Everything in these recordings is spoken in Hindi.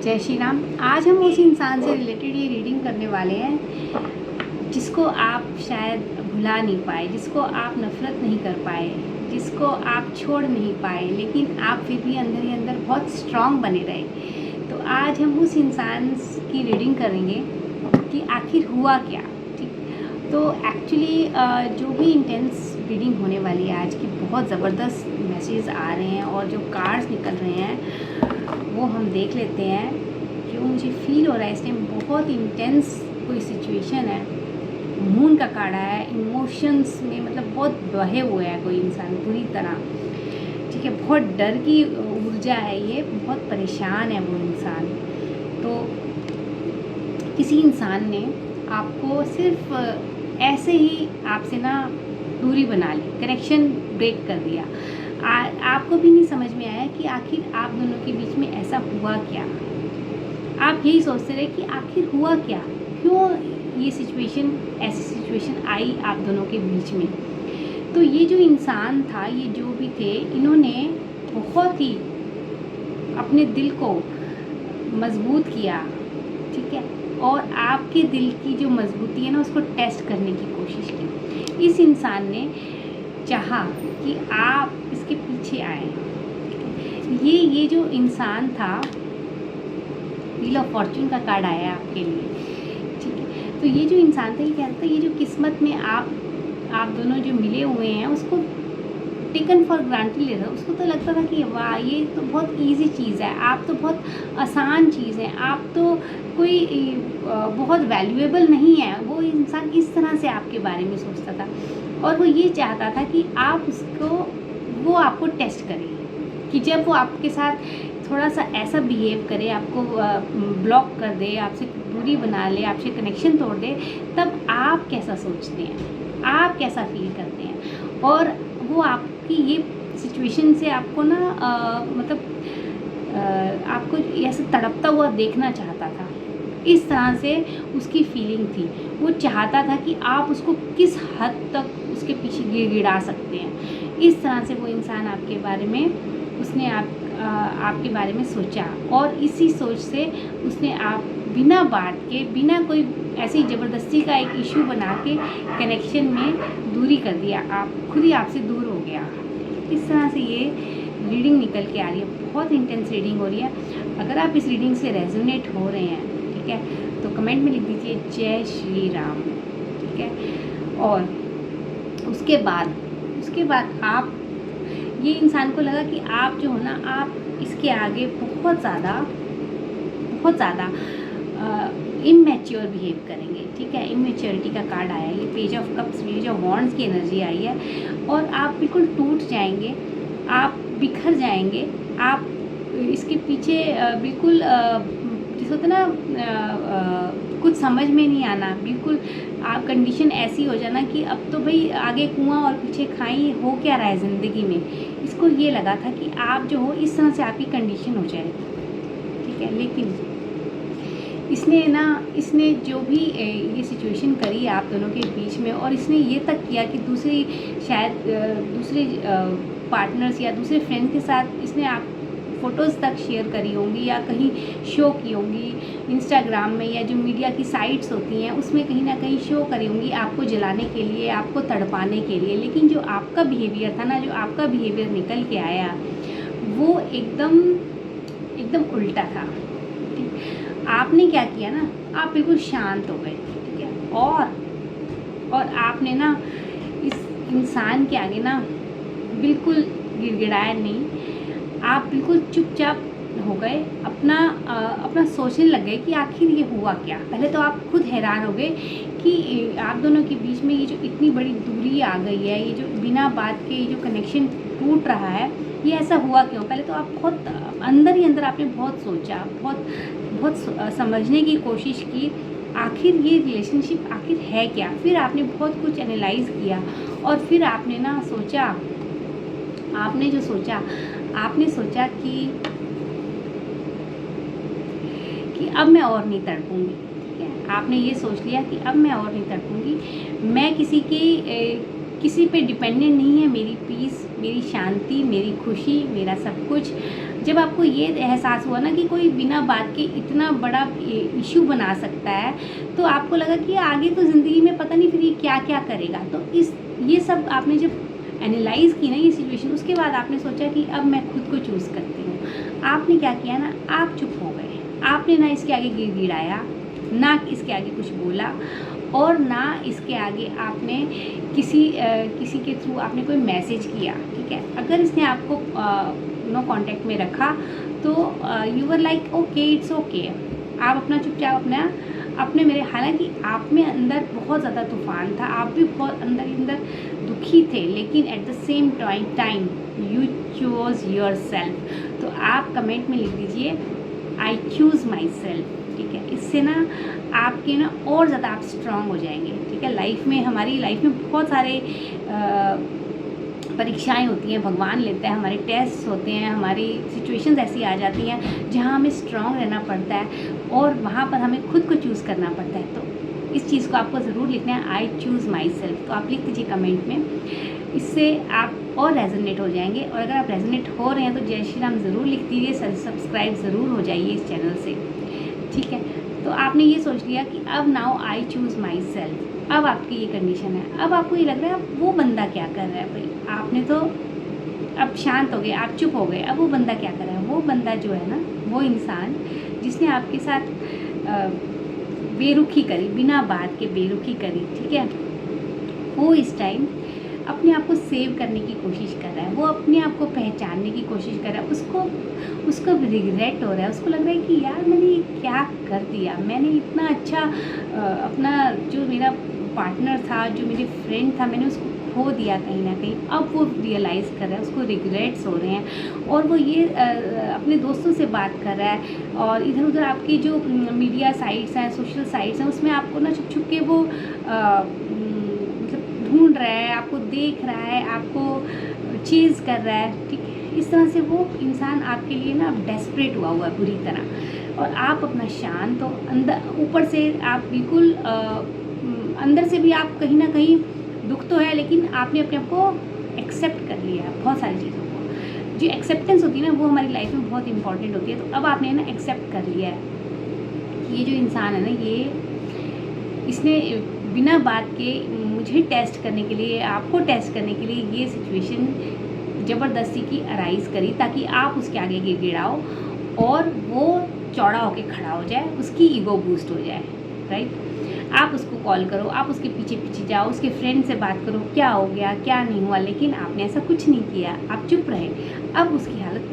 जय श्री राम। आज हम उस इंसान से रिलेटेड ये रीडिंग करने वाले हैं जिसको आप शायद भुला नहीं पाए, जिसको आप नफ़रत नहीं कर पाए, जिसको आप छोड़ नहीं पाए, लेकिन आप फिर भी अंदर ही अंदर बहुत स्ट्रॉन्ग बने रहे। तो आज हम उस इंसान की रीडिंग करेंगे कि आखिर हुआ क्या। ठीक, तो एक्चुअली जो भी इंटेंस रीडिंग होने वाली है आज की, बहुत ज़बरदस्त मैसेज आ रहे हैं और जो कार्ड्स निकल रहे हैं वो हम देख लेते हैं। जो मुझे फील हो रहा है इस टाइम बहुत इंटेंस कोई सिचुएशन है। मून का कार्ड आया है, इमोशंस में मतलब बहुत बहे हुए है कोई इंसान पूरी तरह। ठीक है, बहुत डर की ऊर्जा है, ये बहुत परेशान है वो इंसान। तो किसी इंसान ने आपको सिर्फ ऐसे ही आपसे ना दूरी बना ली, कनेक्शन ब्रेक कर दिया। आपको भी नहीं समझ में आया कि आखिर आप दोनों के बीच में ऐसा हुआ क्या। आप यही सोचते रहे कि आखिर हुआ क्या, क्यों ये सिचुएशन, ऐसी सिचुएशन आई आप दोनों के बीच में। तो ये जो इंसान था, ये जो भी थे, इन्होंने बहुत ही अपने दिल को मजबूत किया। ठीक है, और आपके दिल की जो मजबूती है ना, उसको टेस्ट करने की कोशिश की। इस इंसान ने चाहा कि आप इसके पीछे आए। ये जो इंसान था, व्हील ऑफ फॉर्च्यून का कार्ड आया आपके लिए। ठीक है, तो ये जो इंसान था, ये क्या था, ये जो किस्मत में आप दोनों जो मिले हुए हैं उसको टेकन फॉर ग्रांटेड ले रहा, उसको तो लगता था कि वाह ये तो बहुत इजी चीज़ है, आप तो बहुत आसान चीज़ है, आप तो कोई बहुत वैल्यूएबल नहीं है। वो इंसान इस तरह से आपके बारे में सोचता था और वो ये चाहता था कि आप वो आपको टेस्ट करे, कि जब वो आपके साथ थोड़ा सा ऐसा बिहेव करे, आपको ब्लॉक कर दे, आपसे दूरी बना ले, आपसे कनेक्शन तोड़ दे, तब आप कैसा सोचते हैं, आप कैसा फील करते हैं। और वो आपकी ये सिचुएशन से आपको ना आपको ऐसे तड़पता हुआ देखना चाहता था। इस तरह से उसकी फीलिंग थी। वो चाहता था कि आप उसको किस हद तक उसके पीछे गिड़गिड़ा सकते हैं। इस तरह से वो इंसान आपके बारे में, उसने आपके बारे में सोचा और इसी सोच से उसने आप बिना बात के, बिना कोई ऐसी ज़बरदस्ती का एक इशू बना के कनेक्शन में दूरी कर दिया। आप खुद ही आपसे दूर हो गया। इस तरह से ये रीडिंग निकल के आ रही है। बहुत इंटेंस रीडिंग हो रही है। अगर आप इस रीडिंग से रेजोनेट हो रहे हैं, ठीक है, तो कमेंट में लिख दीजिए जय श्री राम। ठीक है, और उसके बाद आप, ये इंसान को लगा कि आप जो हो ना, आप इसके आगे बहुत ज़्यादा इमैच्योर बिहेव करेंगे। ठीक है, इमेच्योरिटी का कार्ड आया है, ये page of cups, page of wands की एनर्जी आई है और आप बिल्कुल टूट जाएंगे, आप बिखर जाएंगे, आप इसके पीछे बिल्कुल जैसे होता ना कुछ समझ में नहीं आना, बिल्कुल आप कंडीशन ऐसी हो जाना कि अब तो भाई आगे कुआं और पीछे खाई, हो क्या रहा है ज़िंदगी में। इसको ये लगा था कि आप जो हो, इस तरह से आपकी कंडीशन हो जाएगी। ठीक है, लेकिन इसने जो भी ये सिचुएशन करी आप दोनों के बीच में, और इसने ये तक किया कि दूसरे पार्टनर्स या दूसरे फ्रेंड के साथ इसने आप फ़ोटोज़ तक शेयर करी होंगी या कहीं शो की होंगी इंस्टाग्राम में, या जो मीडिया की साइट्स होती हैं उसमें कहीं ना कहीं शो करी होंगी आपको जलाने के लिए, आपको तड़पाने के लिए। लेकिन जो आपका बिहेवियर था ना, जो आपका बिहेवियर निकल के आया, वो एकदम उल्टा था। आपने क्या किया ना, आप बिल्कुल शांत हो गए। ठीक है, और आपने ना इस इंसान के आगे ना बिल्कुल गिड़गिड़ाया नहीं, आप बिल्कुल चुपचाप हो गए, अपना सोचने लग गए कि आखिर ये हुआ क्या। पहले तो आप खुद हैरान हो गए कि आप दोनों के बीच में ये जो इतनी बड़ी दूरी आ गई है, ये जो बिना बात के ये जो कनेक्शन टूट रहा है, ये ऐसा हुआ क्यों। पहले तो आप बहुत अंदर ही अंदर आपने बहुत सोचा, बहुत समझने की कोशिश की, आखिर ये रिलेशनशिप आखिर है क्या। फिर आपने बहुत कुछ एनालाइज किया और फिर आपने ना सोचा, आपने सोचा कि अब मैं और नहीं तड़पूंगी। ठीक है, आपने ये सोच लिया कि अब मैं और नहीं तड़पूंगी, मैं किसी पे डिपेंडेंट नहीं है। मेरी पीस, मेरी शांति, मेरी खुशी, मेरा सब कुछ जब आपको ये एहसास हुआ ना कि कोई बिना बात के इतना बड़ा इशू बना सकता है, तो आपको लगा कि आगे तो ज़िंदगी में पता नहीं फिर ये क्या क्या करेगा। तो ये सब आपने जब एनालाइज़ की ना ये सिचुएशन, उसके बाद आपने सोचा कि अब मैं खुद को चूज़ करती हूँ। आपने क्या किया ना, आप चुप हो गए। आपने ना इसके आगे गिड़गिड़ाया, ना इसके आगे कुछ बोला, और ना इसके आगे आपने किसी के थ्रू आपने कोई मैसेज किया, ठीक है। अगर इसने आपको नो कांटेक्ट में रखा तो you were like okay, it's okay. आप अपना चुपचाप अपने मेरे, हालांकि आप में अंदर बहुत ज़्यादा तूफान था, आप भी बहुत अंदर दुखी थे, लेकिन at the same time you choose your self. तो आप कमेंट में लिख दीजिए आई चूज़ माई सेल्फ, ठीक है। इससे ना आपके ना और ज़्यादा आप स्ट्रांग हो जाएंगे, ठीक है। हमारी लाइफ में बहुत सारे परीक्षाएं होती हैं, भगवान लेता है, हमारे टेस्ट होते हैं, हमारी सिचुएशंस ऐसी आ जाती हैं जहां हमें स्ट्रांग रहना पड़ता है, और वहां पर हमें खुद को चूज़ करना पड़ता है। तो इस चीज़ को आपको ज़रूर लिखना है, आई चूज़ माई सेल्फ। तो आप लिख दीजिए कमेंट में, इससे आप और रेजोनेट हो जाएंगे। और अगर आप रेजोनेट हो रहे हैं तो जय श्री राम ज़रूर लिख दीजिए, सब्सक्राइब ज़रूर हो जाइए इस चैनल से, ठीक है। तो आपने ये सोच लिया कि अब now I choose my self. अब आपकी ये कंडीशन है, अब आपको ये लग रहा है अब वो बंदा क्या कर रहा है। भाई आपने तो अब शांत हो गए, आप चुप हो गए, अब वो बंदा क्या कर रहा है। वो बंदा जो है ना, वो इंसान जिसने आपके साथ बेरुखी करी, बिना बात के बेरुखी करी, ठीक है, वो इस टाइम अपने आप को सेव करने की कोशिश कर रहा है, वो अपने आप को पहचानने की कोशिश कर रहा है। उसको रिग्रेट हो रहा है, उसको लग रहा है कि यार मैंने ये क्या कर दिया, मैंने इतना अच्छा अपना जो मेरा पार्टनर था, जो मेरे फ्रेंड था, मैंने उसको खो दिया कहीं ना कहीं। अब वो रियलाइज़ कर रहा है, उसको रिग्रेट्स हो रहे हैं, और वो ये अपने दोस्तों से बात कर रहा है, और इधर उधर आपकी जो मीडिया साइट्स हैं, सोशल साइट्स हैं, उसमें आपको ना छुप छुप के वो ढूंढ रहा है, आपको देख रहा है, आपको चेज़ कर रहा है, ठीक है। इस तरह से वो इंसान आपके लिए ना डेस्परेट हुआ है बुरी तरह, और आप अपना शांत हो, अंदर ऊपर से आप बिल्कुल अंदर से भी आप कहीं ना कहीं दुख तो है, लेकिन आपने अपने आप को एक्सेप्ट कर लिया है बहुत सारी चीज़ों को। जो एक्सेप्टेंस होती है ना, वो हमारी लाइफ में बहुत इंपॉर्टेंट होती है। तो अब आपने ना एक्सेप्ट कर लिया है कि ये जो इंसान है ना, इसने बिना बात के मुझे टेस्ट करने के लिए, आपको टेस्ट करने के लिए ये सिचुएशन ज़बरदस्ती की अराइज करी, ताकि आप उसके आगे गिड़गिड़ाओ और वो चौड़ा होके खड़ा हो जाए, उसकी ईगो बूस्ट हो जाए, राइट। आप उसको कॉल करो, आप उसके पीछे पीछे जाओ, उसके फ्रेंड से बात करो, क्या हो गया, क्या नहीं हुआ, लेकिन आपने ऐसा कुछ नहीं किया, आप चुप रहे। अब उसकी हालत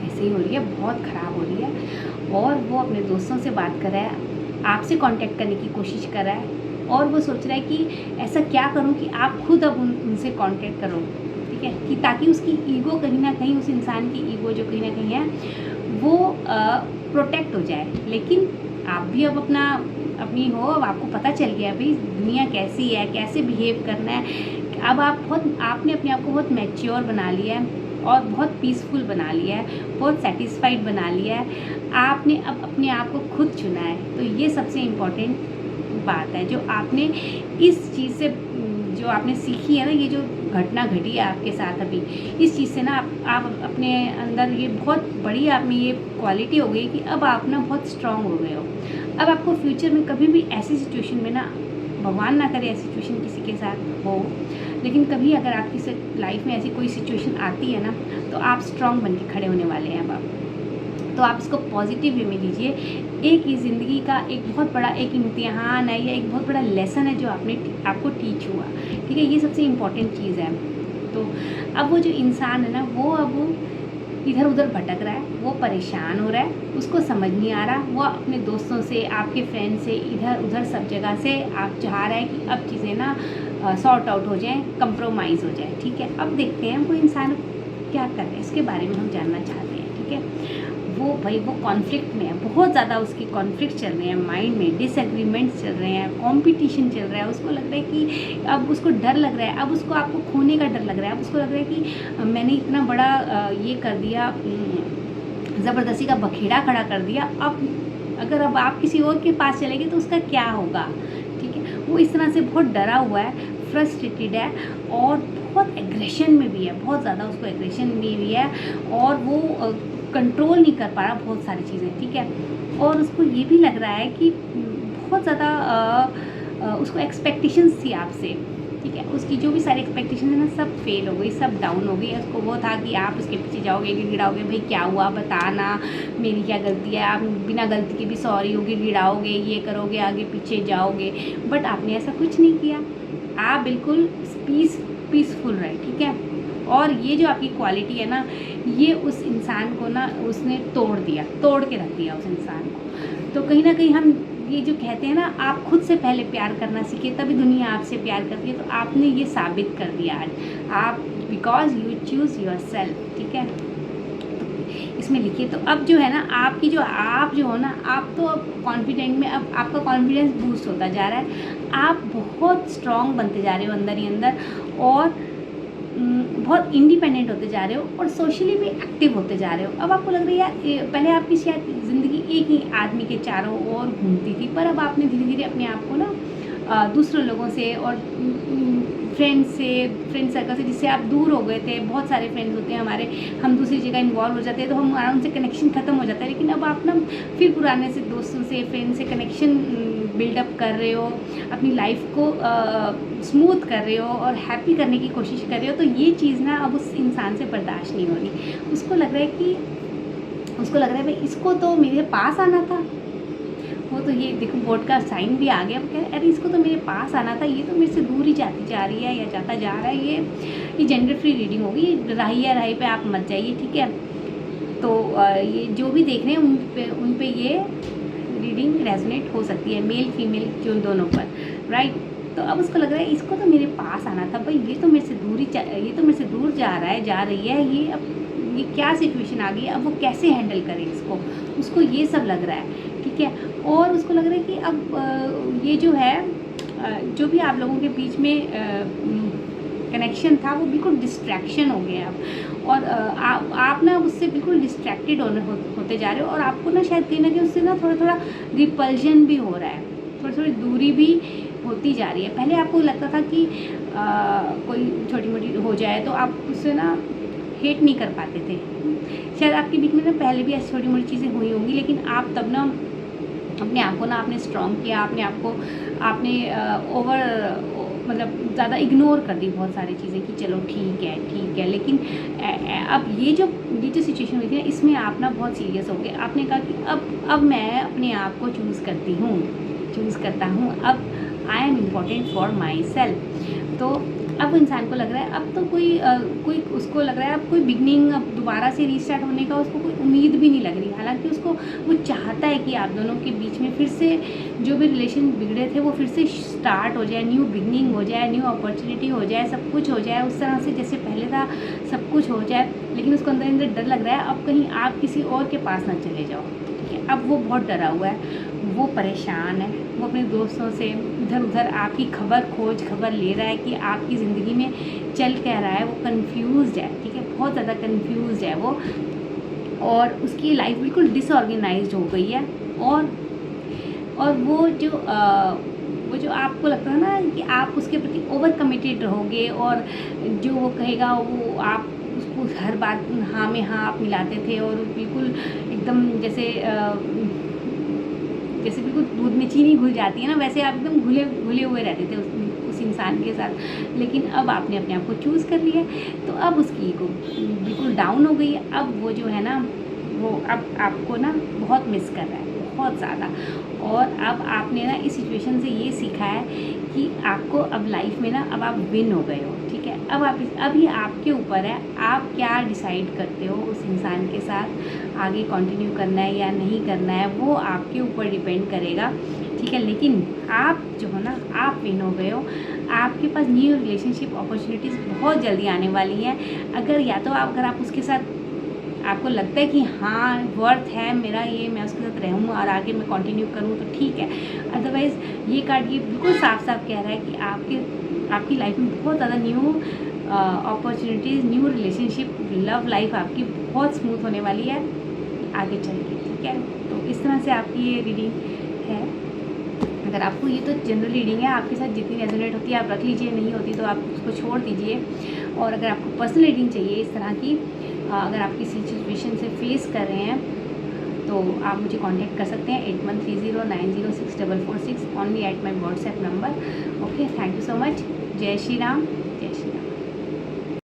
ऐसे ही हो रही है, बहुत ख़राब हो रही है, और वो अपने दोस्तों से बात कर रहा है, आपसे कांटेक्ट करने की कोशिश कर रहा है, और वो सोच रहा है कि ऐसा क्या करूं कि आप खुद अब उनसे कांटेक्ट करो, ठीक है, कि ताकि उसकी ईगो कहीं ना कहीं, उस इंसान की ईगो जो कहीं ना कहीं है वो प्रोटेक्ट हो जाए। लेकिन आप भी अब अपनी हो, अब आपको पता चल गया भाई दुनिया कैसी है, कैसे बिहेव करना है। अब आपने अपने आप को बहुत मैच्योर बना लिया है, और बहुत पीसफुल बना लिया है, बहुत सेटिस्फाइड बना लिया है। आपने अब अपने आप को खुद चुना है। तो ये सबसे इम्पोर्टेंट बात है जो आपने इस चीज़ से जो आपने सीखी है ना, ये जो घटना घटी है आपके साथ अभी, इस चीज़ से ना आप अपने अंदर ये बहुत बड़ी आप में ये क्वालिटी हो गई कि अब आप ना बहुत स्ट्रांग हो गए हो। अब आपको फ्यूचर में कभी भी ऐसी सिचुएशन में ना, भगवान ना करे ऐसी सिचुएशन किसी के साथ हो, लेकिन कभी अगर आपकी लाइफ में ऐसी कोई सिचुएशन आती है ना, तो आप स्ट्रांग बन के खड़े होने वाले हैं अब आप। तो आप इसको पॉजिटिव वे में लीजिए। एक ही ज़िंदगी का एक बहुत बड़ा एक इम्तिहान है, या एक बहुत बड़ा लेसन है जो आपको टीच हुआ, ठीक है। ये सबसे इम्पॉर्टेंट चीज़ है। तो अब वो जो इंसान है ना, वो अब इधर उधर भटक रहा है, वो परेशान हो रहा है, उसको समझ नहीं आ रहा, वो अपने दोस्तों से, आपके फ्रेंड से, इधर उधर सब जगह से आप चाह रहा है कि अब चीज़ें ना सॉर्ट आउट हो जाएं, कंप्रोमाइज़ हो जाए, ठीक है। अब देखते हैं वो इंसान क्या कर रहे हैं, इसके बारे में हम जानना चाहते हैं, ठीक है। वो कॉन्फ्लिक्ट में है, बहुत ज़्यादा उसके कॉन्फ्लिक्ट चल रहे हैं माइंड में, डिसएग्रीमेंट्स चल रहे हैं, कंपटीशन चल रहा है। उसको लग रहा है कि अब उसको डर लग रहा है, अब उसको आपको खोने का डर लग रहा है, अब उसको लग रहा है कि मैंने इतना बड़ा ये कर दिया, ज़बरदस्ती का बखेड़ा खड़ा कर दिया, अब आप किसी और के पास चलेंगे तो उसका क्या होगा, ठीक है। वो इस तरह से बहुत डरा हुआ है, फ्रस्ट्रेटेड है, और बहुत एग्रेशन में भी है, बहुत ज़्यादा उसको एग्रेशन में भी है, और वो कंट्रोल नहीं कर पा रहा बहुत सारी चीज़ें, ठीक है। और उसको ये भी लग रहा है कि बहुत ज़्यादा उसको एक्सपेक्टेशंस थी आपसे, ठीक है। उसकी जो भी सारी एक्सपेक्टेशन है ना, सब फेल हो गई, सब डाउन हो गई। उसको वो था कि आप उसके पीछे जाओगे, गिड़गिड़ाओगे, भाई क्या हुआ बताना, मेरी क्या गलती है, आप बिना गलती के भी सॉरी हो, गिड़गिड़ाओगे, ये करोगे, आगे पीछे जाओगे। बट आपने ऐसा कुछ नहीं किया, आप बिल्कुल पीसफुल रहे, ठीक है। और ये जो आपकी क्वालिटी है ना, ये उस इंसान को ना उसने तोड़ दिया, तोड़ के रख दिया उस इंसान को। तो कहीं ना कहीं हम ये जो कहते हैं ना, आप खुद से पहले प्यार करना सीखे तभी दुनिया आपसे प्यार करती है। तो आपने ये साबित कर दिया आज, आप because you choose your self, ठीक है। इसमें लिखिए। तो अब जो है ना, आपकी जो आप जो हो ना, आप तो अब कॉन्फिडेंट में, अब आपका कॉन्फिडेंस बूस्ट होता जा रहा है, आप बहुत स्ट्रॉन्ग बनते जा रहे हो अंदर ही अंदर, और बहुत इंडिपेंडेंट होते जा रहे हो, और सोशली भी एक्टिव होते जा रहे हो। अब आपको लग रहा है यार, पहले आपकी शायद ज़िंदगी एक ही आदमी के चारों ओर घूमती थी, पर अब आपने धीरे धीरे अपने आप को ना दूसरे लोगों से और फ्रेंड सर्कल से, जिससे आप दूर हो गए थे, बहुत सारे फ्रेंड्स होते हैं हमारे, हम दूसरी जगह इन्वॉल्व हो जाते हैं तो हमारा उनसे कनेक्शन ख़त्म हो जाता है। लेकिन अब आप ना फिर पुराने से दोस्तों से, फ्रेंड से कनेक्शन बिल्डअप कर रहे हो, अपनी लाइफ को स्मूथ कर रहे हो और हैप्पी करने की कोशिश कर रहे हो। तो ये चीज़ ना अब उस इंसान से बर्दाश्त नहीं हो रही। उसको लग रहा है भाई इसको तो मेरे पास आना था, वो तो ये देखो बोर्ड का साइन भी आ गया। वो कह रहे अरे इसको तो मेरे पास आना था, ये तो मेरे से दूर ही जाती जा रही है या जाता जा रहा है। ये जेंडर फ्री रीडिंग होगी, राही पे आप मत जाइए, ठीक है। तो ये जो भी देख रहे हैं उन पे ये रीडिंग रेजोनेट हो सकती है, मेल फीमेल जो दोनों पर, राइट। तो अब उसको लग रहा है इसको तो मेरे पास आना था भाई, ये तो मेरे से दूर जा रहा है, जा रही है, ये क्या सिचुएशन आ गई, अब वो कैसे हैंडल करे इसको, उसको ये सब लग रहा है, ठीक है। और उसको लग रहा है कि अब ये जो है जो भी आप लोगों के बीच में कनेक्शन था वो बिल्कुल डिस्ट्रैक्शन हो गया अब, और आप ना उससे बिल्कुल डिस्ट्रैक्टेड होते जा रहे हो, और आपको ना शायद कहीं ना कहीं उससे ना थोड़ा थोड़ा रिपल्जन भी हो रहा है, थोड़ी थोड़ी दूरी भी होती जा रही है। पहले आपको लगता था कि कोई छोटी मोटी हो जाए तो आप उससे ना हेट नहीं कर पाते थे। शायद आपके बीच में ना पहले भी ऐसी छोटी मोटी चीज़ें हुई होंगी, लेकिन आप तब ना अपने आप को ना आपने स्ट्रॉन्ग किया, अपने आप को आपने मतलब ज़्यादा इग्नोर कर दी बहुत सारी चीज़ें कि चलो ठीक है। लेकिन अब ये जो सिचुएशन हुई थी ना, इसमें आप ना बहुत सीरियस हो गए। आपने कहा कि अब मैं अपने आप को चूज़ करता हूँ, अब I am important for my self. तो अब इंसान को लग रहा है अब तो कोई उसको लग रहा है अब कोई बिगनिंग, अब दोबारा से रीस्टार्ट होने का उसको कोई उम्मीद भी नहीं लग रही। हालांकि उसको वो चाहता है कि आप दोनों के बीच में फिर से जो भी रिलेशन बिगड़े थे वो फिर से स्टार्ट हो जाए, न्यू बिगनिंग हो जाए, न्यू अपॉर्चुनिटी हो जाए, सब कुछ हो जाए उस तरह से जैसे पहले था, सब कुछ हो जाए। लेकिन उसको अंदर डर लग रहा है अब कहीं आप किसी और के पास ना चले जाओ, ठीक है। अब वो बहुत डरा हुआ है, वो परेशान है, वो अपने दोस्तों से इधर उधर आपकी खबर ले रहा है कि आपकी ज़िंदगी में चल क्या रहा है। वो कंफ्यूज्ड है, ठीक है, बहुत ज़्यादा कंफ्यूज्ड है वो, और उसकी लाइफ बिल्कुल डिसऑर्गेनाइज्ड हो गई है। और वो जो आपको लगता है ना कि आप उसके प्रति ओवर कमिटेड रहोगे, और जो वो कहेगा वो आप उसको हर बात हाँ में हाँ आप मिलाते थे, और बिल्कुल एकदम जैसे बिल्कुल दूध में चीनी घुल जाती है ना, वैसे आप एकदम घुले हुए रहते थे उस इंसान के साथ। लेकिन अब आपने अपने आप को चूज़ कर लिया, तो अब उसकी ईगो बिल्कुल डाउन हो गई है। अब वो जो है ना, वो अब आपको ना बहुत मिस कर रहा है, बहुत ज़्यादा। और अब आपने ना इस सिचुएशन से ये सीखा है कि आपको अब लाइफ में ना अब आप विन हो गए हो, ठीक है। अब ये आपके ऊपर है, आप क्या डिसाइड करते हो उस इंसान के साथ आगे कंटिन्यू करना है या नहीं करना है, वो आपके ऊपर डिपेंड करेगा, ठीक है। लेकिन आप जो हो ना, आप विन हो गए हो, आपके पास न्यू रिलेशनशिप अपॉर्चुनिटीज़ बहुत जल्दी आने वाली हैं। अगर अगर आप उसके साथ आपको लगता है कि हाँ वर्थ है मेरा ये, मैं उसके साथ रहूँ और आगे मैं कंटिन्यू करूँ तो ठीक है। अदरवाइज़ ये कार्ड ये बिल्कुल साफ साफ कह रहा है कि आपकी लाइफ में बहुत ज़्यादा new opportunities, new relationship, love life आपकी बहुत स्मूथ होने वाली है आगे चल के, ठीक है। तो इस तरह से आपकी ये रीडिंग है। अगर आपको ये तो जनरल रीडिंग है, आपके साथ जितनी रेजोनेट होती है आप रख लीजिए, नहीं होती तो आप उसको छोड़ दीजिए। और अगर आपको पर्सनल रीडिंग चाहिए इस तरह की, अगर आप किसी सिचुएशन से फेस कर रहे हैं तो आप मुझे कांटेक्ट कर सकते हैं 8130906446 only at my WhatsApp number. Okay, thank you so much. जय श्री राम।